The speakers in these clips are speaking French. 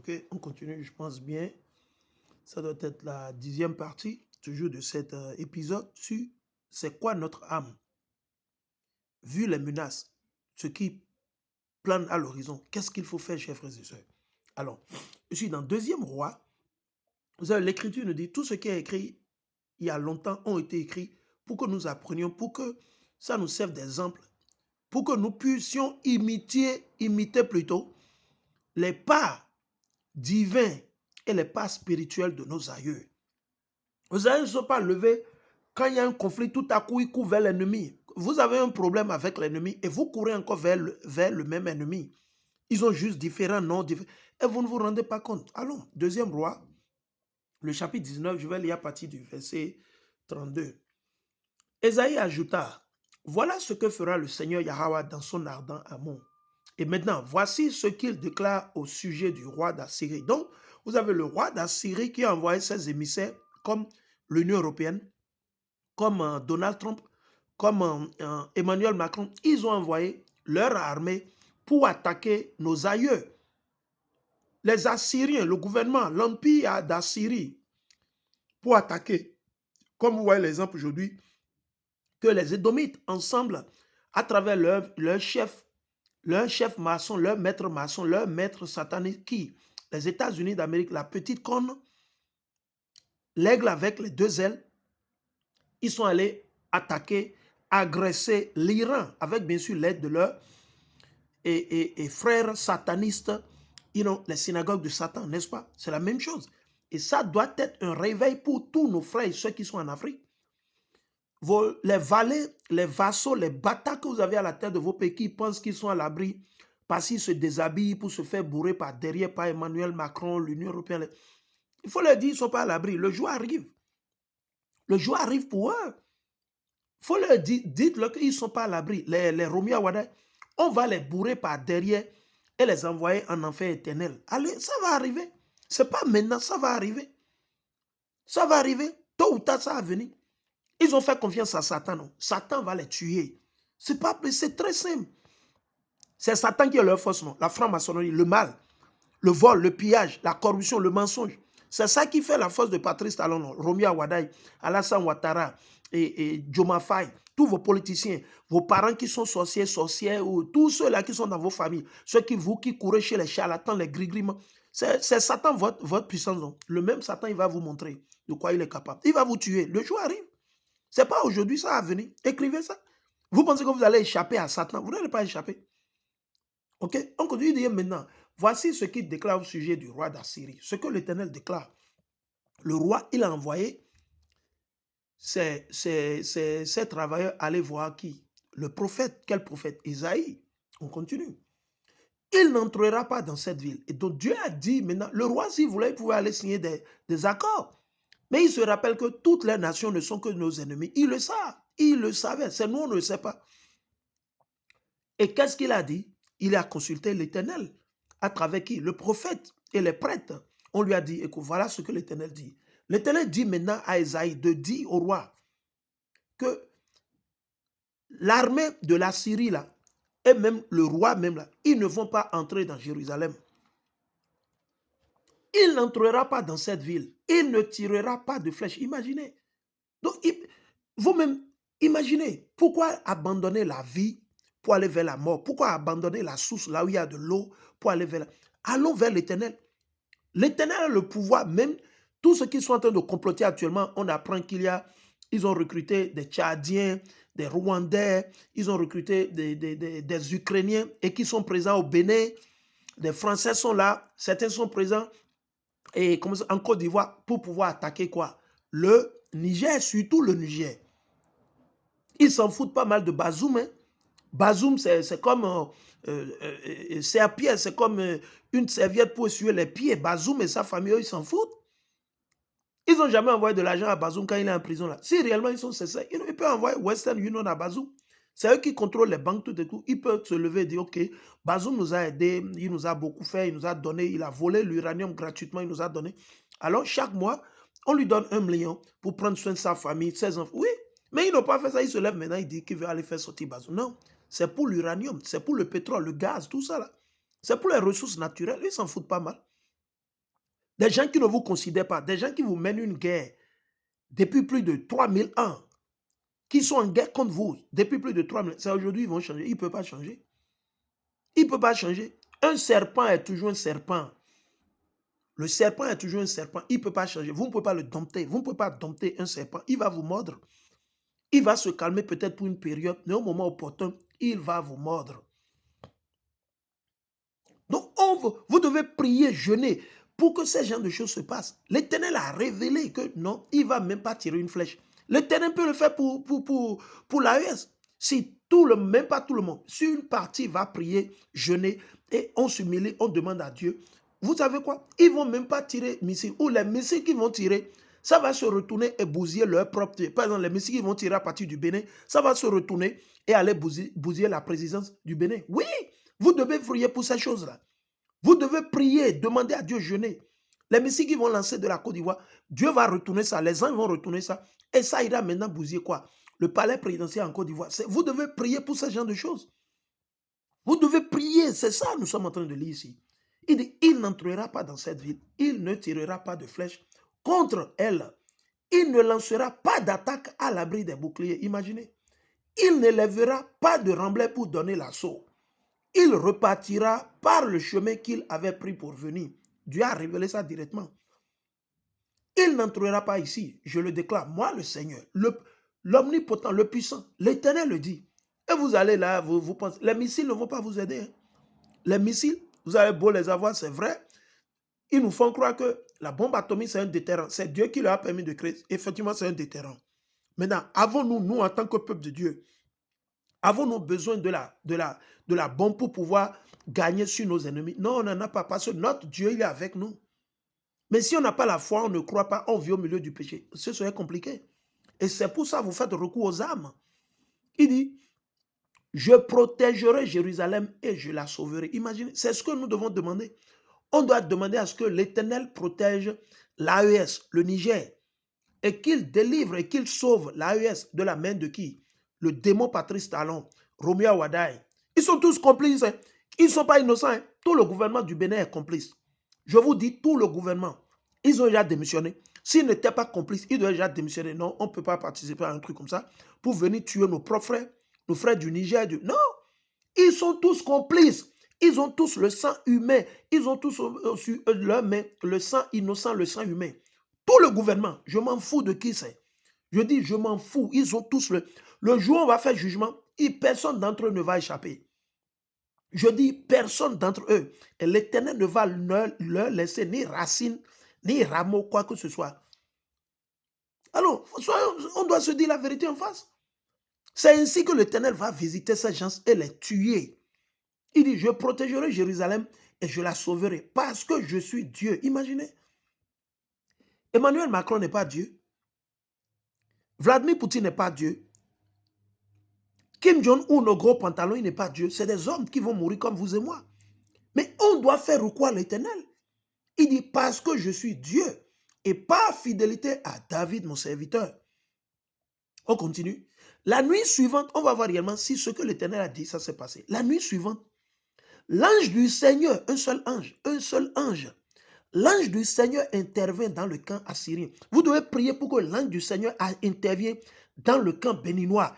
Ok, on continue, je pense bien. Ça doit être la 10e partie, toujours de cet épisode, sur c'est quoi notre âme. Vu les menaces, ce qui plane à l'horizon, qu'est-ce qu'il faut faire, chers frères et sœurs? Alors, je suis dans Deuxième Roi. Vous savez, l'Écriture nous dit, tout ce qui est écrit il y a longtemps ont été écrits pour que nous apprenions, pour que ça nous serve d'exemple, pour que nous puissions imiter plutôt les pas divins et les pas spirituels de nos aïeux. Vos aïeux ne sont pas levés quand il y a un conflit, tout à coup, ils courent vers l'ennemi. Vous avez un problème avec l'ennemi et vous courez encore vers le même ennemi. Ils ont juste différents noms, et vous ne vous rendez pas compte. Allons, Deuxième Roi, le chapitre 19, je vais lire à partir du verset 32. Ésaïe ajouta, voilà ce que fera le Seigneur Yahweh dans son ardent amour. Et maintenant, voici ce qu'il déclare au sujet du roi d'Assyrie. Donc, vous avez le roi d'Assyrie qui a envoyé ses émissaires comme l'Union européenne, comme Donald Trump, comme Emmanuel Macron. Ils ont envoyé leur armée pour attaquer nos aïeux. Les Assyriens, le gouvernement, l'empire d'Assyrie, pour attaquer. Comme vous voyez l'exemple aujourd'hui, que les Édomites, ensemble, à travers leur chef maçon, leur maître satanique, qui, les États-Unis d'Amérique, la petite corne, l'aigle avec les deux ailes, ils sont allés attaquer, agresser l'Iran, avec bien sûr l'aide de leurs et frères satanistes, les synagogues de Satan, n'est-ce pas? C'est la même chose. Et ça doit être un réveil pour tous nos frères et ceux qui sont en Afrique. Les valets, les vassaux, les bâtards que vous avez à la tête de vos pays qui pensent qu'ils sont à l'abri parce qu'ils se déshabillent pour se faire bourrer par derrière par Emmanuel Macron, l'Union européenne. Il faut leur dire qu'ils ne sont pas à l'abri. Le jour arrive. Le jour arrive pour eux. Il faut leur dire, dites-leur qu'ils ne sont pas à l'abri. Les Romia Wada, on va les bourrer par derrière et les envoyer en enfer éternel. Allez, ça va arriver. Ce n'est pas maintenant, ça va arriver. Ça va arriver. Tôt ou tard, ça va venir. Ils ont fait confiance à Satan, non? Satan va les tuer. C'est très simple. C'est Satan qui est leur force, non? La franc-maçonnerie, le mal, le vol, le pillage, la corruption, le mensonge. C'est ça qui fait la force de Patrice Talon, non? Romia Wadaï, Alassane Ouattara et Joma Faye, tous vos politiciens, vos parents qui sont sorciers, sorcières, ou tous ceux-là qui sont dans vos familles, ceux qui courez chez les charlatans, les gris-griments. C'est Satan, votre puissance, non? Le même Satan, il va vous montrer de quoi il est capable. Il va vous tuer. Le jour arrive. Ce n'est pas aujourd'hui, ça va venir. Écrivez ça. Vous pensez que vous allez échapper à Satan? Vous n'allez pas échapper. Ok? On continue de dire maintenant. Voici ce qu'il déclare au sujet du roi d'Assyrie. Ce que l'Éternel déclare. Le roi, il a envoyé ses travailleurs aller voir qui? Le prophète. Quel prophète? Isaïe. On continue. Il n'entrera pas dans cette ville. Et donc Dieu a dit maintenant, le roi, s'il voulait, il pouvait aller signer des accords. Mais il se rappelle que toutes les nations ne sont que nos ennemis. Il le savent. Il le savait. C'est nous, on ne le sait pas. Et qu'est-ce qu'il a dit? Il a consulté l'Éternel. À travers qui? Le prophète et les prêtres. On lui a dit, écoute, voilà ce que l'Éternel dit. L'Éternel dit maintenant à Esaïe de dire au roi que l'armée de la Syrie, là, et même le roi même, là, ils ne vont pas entrer dans Jérusalem. Il n'entrera pas dans cette ville. Il ne tirera pas de flèches. Imaginez. Donc, vous-même, imaginez, pourquoi abandonner la vie pour aller vers la mort? Pourquoi abandonner la source là où il y a de l'eau pour aller vers la... Allons vers l'Éternel. L'Éternel a le pouvoir, même tous ceux qui sont en train de comploter actuellement, on apprend ils ont recruté des Tchadiens, des Rwandais, ils ont recruté des Ukrainiens et qui sont présents au Bénin. Des Français sont là, certains sont présents et en Côte d'Ivoire pour pouvoir attaquer quoi? Le Niger, surtout le Niger. Ils s'en foutent pas mal de Bazoum. Hein. Bazoum, c'est comme serre-pied, c'est comme une serviette pour essuyer les pieds. Bazoum et sa famille, eux, ils s'en foutent. Ils n'ont jamais envoyé de l'argent à Bazoum quand il est en prison là. Si réellement ils sont sincères, ils peuvent envoyer Western Union à Bazoum. C'est eux qui contrôlent les banques tout et tout. Ils peuvent se lever et dire, OK, Bazoum nous a aidés, il nous a beaucoup fait, il nous a donné, il a volé l'uranium gratuitement, il nous a donné. Alors, chaque mois, on lui donne 1 million pour prendre soin de sa famille, de ses enfants. Oui, mais ils n'ont pas fait ça. Ils se lèvent maintenant, ils disent qu'ils veulent aller faire sortir Bazoum. Non, c'est pour l'uranium, c'est pour le pétrole, le gaz, tout ça là. C'est pour les ressources naturelles. Ils s'en foutent pas mal. Des gens qui ne vous considèrent pas, des gens qui vous mènent une guerre depuis plus de 3000 ans, qui sont en guerre contre vous depuis plus de 3000 ans. C'est aujourd'hui ils vont changer. Ils ne peuvent pas changer. Ils ne peuvent pas changer. Un serpent est toujours un serpent. Le serpent est toujours un serpent. Il ne peut pas changer. Vous ne pouvez pas le dompter. Vous ne pouvez pas dompter un serpent. Il va vous mordre. Il va se calmer peut-être pour une période, mais au moment opportun, il va vous mordre. Donc, vous devez prier, jeûner pour que ces genres de choses se passent. L'Éternel a révélé que non, il ne va même pas tirer une flèche. L'Éternel peut le faire pour l'AES. Si même pas tout le monde, si une partie va prier, jeûner, et on s'humilie, on demande à Dieu, vous savez quoi? Ils ne vont même pas tirer missiles. Ou les missiles qu'ils vont tirer, ça va se retourner et bousiller leur propre... Par exemple, les missiles qu'ils vont tirer à partir du Bénin, ça va se retourner et aller bousiller la présidence du Bénin. Oui, vous devez prier pour ces choses-là. Vous devez prier, demander à Dieu, jeûner. Les missiles qui vont lancer de la Côte d'Ivoire, Dieu va retourner ça, les anges vont retourner ça, et ça ira maintenant bousiller quoi? Le palais présidentiel en Côte d'Ivoire. Vous devez prier pour ce genre de choses. Vous devez prier, c'est ça que nous sommes en train de lire ici. Il dit, il n'entrera pas dans cette ville, il ne tirera pas de flèche contre elle. Il ne lancera pas d'attaque à l'abri des boucliers. Imaginez. Il ne lèvera pas de remblai pour donner l'assaut. Il repartira par le chemin qu'il avait pris pour venir. Dieu a révélé ça directement. Il n'entrera pas ici, je le déclare, moi le Seigneur, l'omnipotent, le puissant, l'Éternel le dit. Et vous allez là, vous pensez, les missiles ne vont pas vous aider. Hein. Les missiles, vous avez beau les avoir, c'est vrai. Ils nous font croire que la bombe atomique, c'est un déterrent. C'est Dieu qui leur a permis de créer. Effectivement, c'est un déterrent. Maintenant, avons-nous, nous, en tant que peuple de Dieu, avons-nous besoin de la bombe pour pouvoir gagner sur nos ennemis? Non, on n'en a pas, parce que notre Dieu, il est avec nous. Mais si on n'a pas la foi, on ne croit pas, on vit au milieu du péché. Ce serait compliqué. Et c'est pour ça que vous faites recours aux armes. Il dit, je protégerai Jérusalem et je la sauverai. Imaginez, c'est ce que nous devons demander. On doit demander à ce que l'Éternel protège l'AES, le Niger, et qu'il délivre et qu'il sauve l'AES de la main de qui? Le démon Patrice Talon, Romeo Wadaï. Ils sont tous complices. Hein. Ils ne sont pas innocents. Hein. Tout le gouvernement du Bénin est complice. Je vous dis, tout le gouvernement, ils ont déjà démissionné. S'ils n'étaient pas complices, ils doivent déjà démissionner. Non, on ne peut pas participer à un truc comme ça pour venir tuer nos propres frères, nos frères du Niger. Non, ils sont tous complices. Ils ont tous le sang humain. Ils ont tous sur leur main le sang innocent, le sang humain. Tout le gouvernement, je m'en fous de qui c'est. Je dis, je m'en fous. Ils ont tous le jour où on va faire jugement, personne d'entre eux ne va échapper. Je dis, personne d'entre eux. Et l'Éternel ne va leur laisser ni racine, ni rameau, quoi que ce soit. Alors, on doit se dire la vérité en face. C'est ainsi que l'Éternel va visiter ces gens et les tuer. Il dit, je protégerai Jérusalem et je la sauverai parce que je suis Dieu. Imaginez. Emmanuel Macron n'est pas Dieu. Vladimir Poutine n'est pas Dieu. Kim Jong-un, nos gros pantalons, il n'est pas Dieu. C'est des hommes qui vont mourir comme vous et moi. Mais on doit faire recours à l'Éternel. Il dit, parce que je suis Dieu et par fidélité à David, mon serviteur. On continue. La nuit suivante, on va voir réellement si ce que l'Éternel a dit, ça s'est passé. La nuit suivante, l'ange du Seigneur, un seul ange, l'ange du Seigneur intervient dans le camp assyrien. Vous devez prier pour que l'ange du Seigneur intervienne dans le camp béninois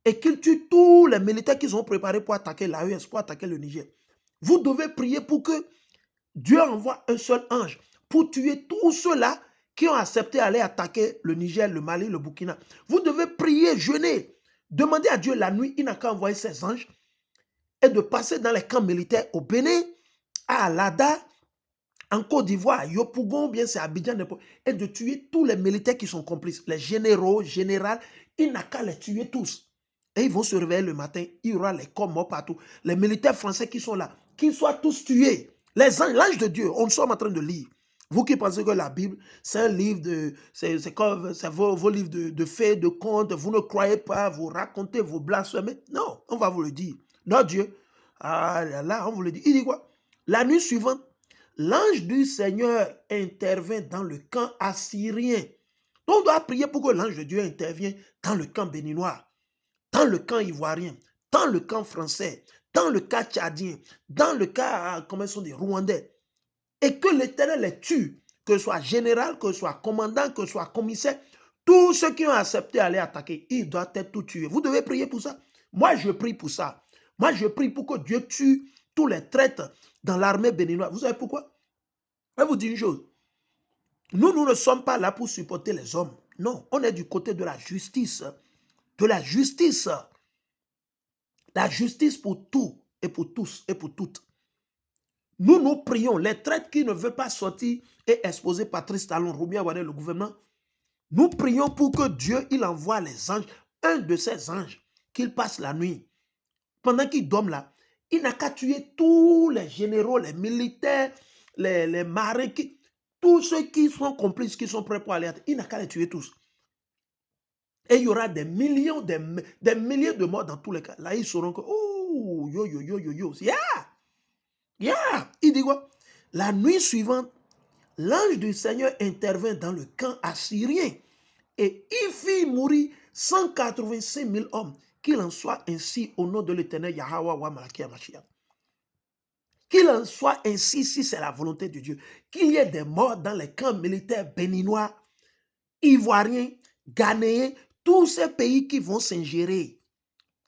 et qu'il tue tous les militaires qu'ils ont préparés pour attaquer l'AES, pour attaquer le Niger. Vous devez prier pour que Dieu envoie un seul ange pour tuer tous ceux-là qui ont accepté d'aller attaquer le Niger, le Mali, le Burkina. Vous devez prier, jeûner, demander à Dieu la nuit, il n'a qu'à envoyer ses anges et de passer dans les camps militaires au Bénin, à Alada, en Côte d'Ivoire, à Yopougon, bien c'est Abidjan, et de tuer tous les militaires qui sont complices, les généraux, générales, il n'a qu'à les tuer tous. Et ils vont se réveiller le matin, il y aura les corps morts partout. Les militaires français qui sont là, qu'ils soient tous tués. Les anges, l'ange de Dieu, on sommes en train de lire. Vous qui pensez que la Bible, c'est un livre de... C'est vos livres de faits, de contes, vous ne croyez pas, vous racontez vos blasphèmes. Non, on va vous le dire. Notre Dieu, ah là, on vous le dit. Il dit quoi? La nuit suivante, l'ange du Seigneur intervient dans le camp assyrien. Donc on doit prier pour que l'ange de Dieu intervienne dans le camp béninois, dans le camp ivoirien, dans le camp français, dans le cas tchadien, dans le cas, comment ils sont des Rwandais. Et que l'Éternel les tue que ce soit général, que ce soit commandant, que ce soit commissaire, tous ceux qui ont accepté d'aller attaquer, ils doivent être tous tués. Vous devez prier pour ça. Moi, je prie pour ça. Moi, je prie pour que Dieu tue tous les traîtres dans l'armée béninoise. Vous savez pourquoi? Je vais vous dire une chose. Nous ne sommes pas là pour supporter les hommes. Non, on est du côté de la justice. De la justice. La justice pour tout et pour tous et pour toutes. Nous prions. Les traîtres qui ne veulent pas sortir et exposer Patrice Talon, Roumia Wadé, le gouvernement, nous prions pour que Dieu, il envoie les anges, un de ces anges, qu'il passe la nuit. Pendant qu'il dorme là, il n'a qu'à tuer tous les généraux, les militaires, les marins, tous ceux qui sont complices, qui sont prêts pour aller. Il n'a qu'à les tuer tous. Et il y aura des millions, des milliers de morts dans tous les cas. Là, ils sauront que, oh, yo, yo, yo, yo, yo, yeah, yeah. Il dit quoi? La nuit suivante, l'ange du Seigneur intervint dans le camp assyrien et il fit mourir 185 000 hommes. Qu'il en soit ainsi au nom de l'Éternel Yahweh wa Malakia Mashiach. Qu'il en soit ainsi si c'est la volonté de Dieu. Qu'il y ait des morts dans les camps militaires béninois, ivoiriens, ghanéens, tous ces pays qui vont s'ingérer,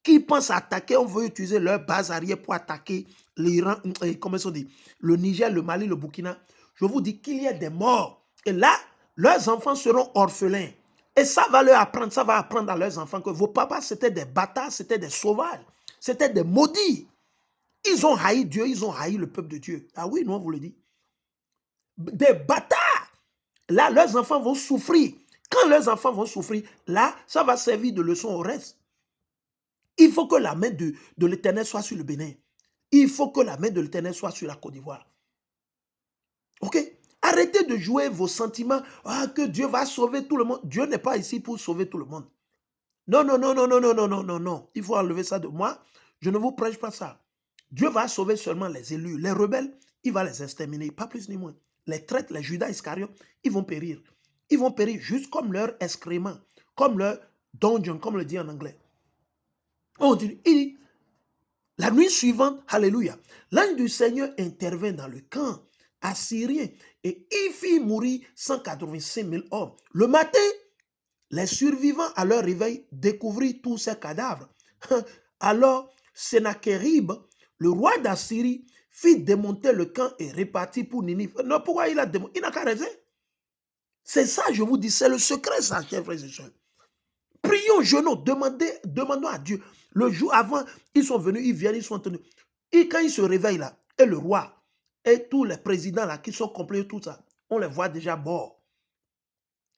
qui pensent attaquer, on veut utiliser leur base arrière pour attaquer l'Iran, comment on dit, le Niger, le Mali, le Burkina. Je vous dis qu'il y ait des morts. Et là, leurs enfants seront orphelins. Et ça va leur apprendre, ça va apprendre à leurs enfants que vos papas, c'était des bâtards, c'était des sauvages, c'était des maudits. Ils ont haï Dieu, ils ont haï le peuple de Dieu. Ah oui, nous, on vous le dit. Des bâtards. Là, leurs enfants vont souffrir. Quand leurs enfants vont souffrir, là, ça va servir de leçon au reste. Il faut que la main de l'Éternel soit sur le Bénin. Il faut que la main de l'Éternel soit sur la Côte d'Ivoire. Ok? Arrêtez de jouer vos sentiments. Ah, que Dieu va sauver tout le monde. Dieu n'est pas ici pour sauver tout le monde. Non, non, non, non, non, non, non, non, non, non. Il faut enlever ça de moi. Je ne vous prêche pas ça. Dieu va sauver seulement les élus. Les rebelles, il va les exterminer, pas plus ni moins. Les traîtres, les Judas Iscariot, ils vont périr. Ils vont périr juste comme leur excrément, comme leur dungeon, comme le dit en anglais. On dit, il dit, la nuit suivante, alléluia, l'ange du Seigneur intervint dans le camp assyrien et il fit mourir 185 000 hommes. Le matin, les survivants à leur réveil découvrirent tous ces cadavres. Alors, Sennacherib, le roi d'Assyrie, fit démonter le camp et repartit pour Ninive. Non, pourquoi il a démonté? Il n'a qu'à raison. C'est ça, je vous dis, c'est le secret, ça, chers frères et sœurs. Prions, jeûnons, demandons à Dieu. Le jour avant, ils sont venus, ils viennent, ils sont tenus. Et quand ils se réveillent là, et le roi, et tous les présidents là, qui sont complets, tout ça, on les voit déjà morts.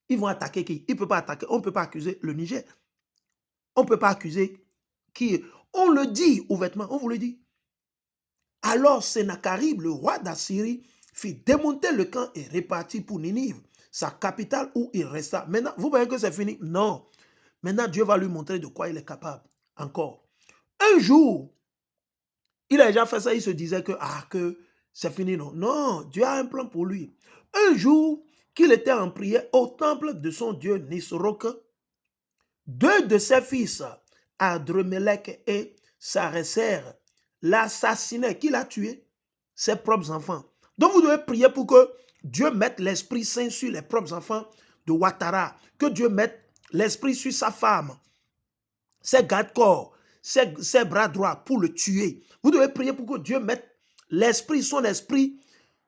Ils vont attaquer qui? Ils ne peuvent pas attaquer, on ne peut pas accuser le Niger. On ne peut pas accuser qui? On le dit ouvertement, on vous le dit. Alors Sennacherib, le roi d'Assyrie, fit démonter le camp et repartit pour Ninive, sa capitale où il resta. Maintenant, vous voyez que c'est fini? Non. Maintenant, Dieu va lui montrer de quoi il est capable. Encore. Un jour, il a déjà fait ça, il se disait que, que c'est fini. Non, non, Dieu a un plan pour lui. Un jour, qu'il était en prière au temple de son Dieu Nisroch, deux de ses fils, Adremelech et Sareser, l'assassinaient. Qui l'a tué? Ses propres enfants. Donc vous devez prier pour que Dieu mette l'Esprit Saint sur les propres enfants de Ouattara. Que Dieu mette l'Esprit sur sa femme, ses garde-corps, ses bras droits pour le tuer. Vous devez prier pour que Dieu mette l'Esprit, son Esprit,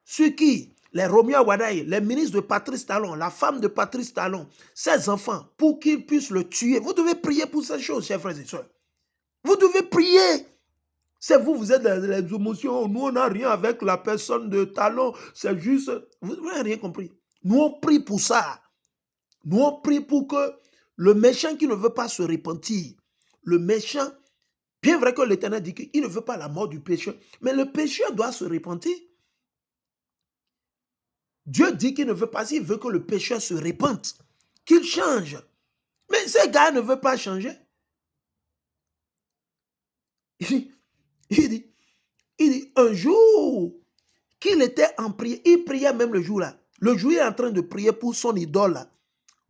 sur qui? Les Romios Wadaï, les ministres de Patrice Talon, la femme de Patrice Talon, ses enfants, pour qu'ils puissent le tuer. Vous devez prier pour ces choses, chers frères et sœurs. Vous devez prier. C'est vous, vous êtes dans les émotions. Nous, on n'a rien avec la personne de Talon. C'est juste... Vous n'avez rien compris. Nous, on prie pour ça. Nous, on prie pour que le méchant qui ne veut pas se repentir, le méchant, bien vrai que l'Éternel dit qu'il ne veut pas la mort du pécheur, mais le pécheur doit se repentir. Dieu dit qu'il ne veut pas, il veut que le pécheur se repente, qu'il change. Mais ce gars ne veut pas changer. Il dit, un jour qu'il était en prière, il priait même le jour là. Le jour, il est en train de prier pour son idole là,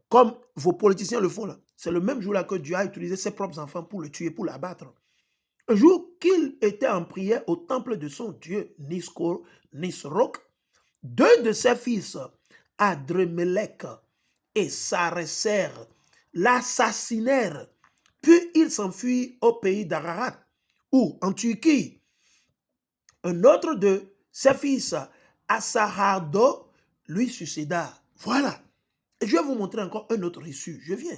comme vos politiciens le font là. C'est le même jour là que Dieu a utilisé ses propres enfants pour le tuer, pour l'abattre. Un jour qu'il était en prière au temple de son Dieu Nisroch, deux de ses fils, Adremelech et Sareser l'assassinèrent. Puis il s'enfuit au pays d'Ararat, ou en Turquie. Un autre de ses fils, Assahardo, lui succéda. Voilà. Et je vais vous montrer encore un autre reçu. Je viens.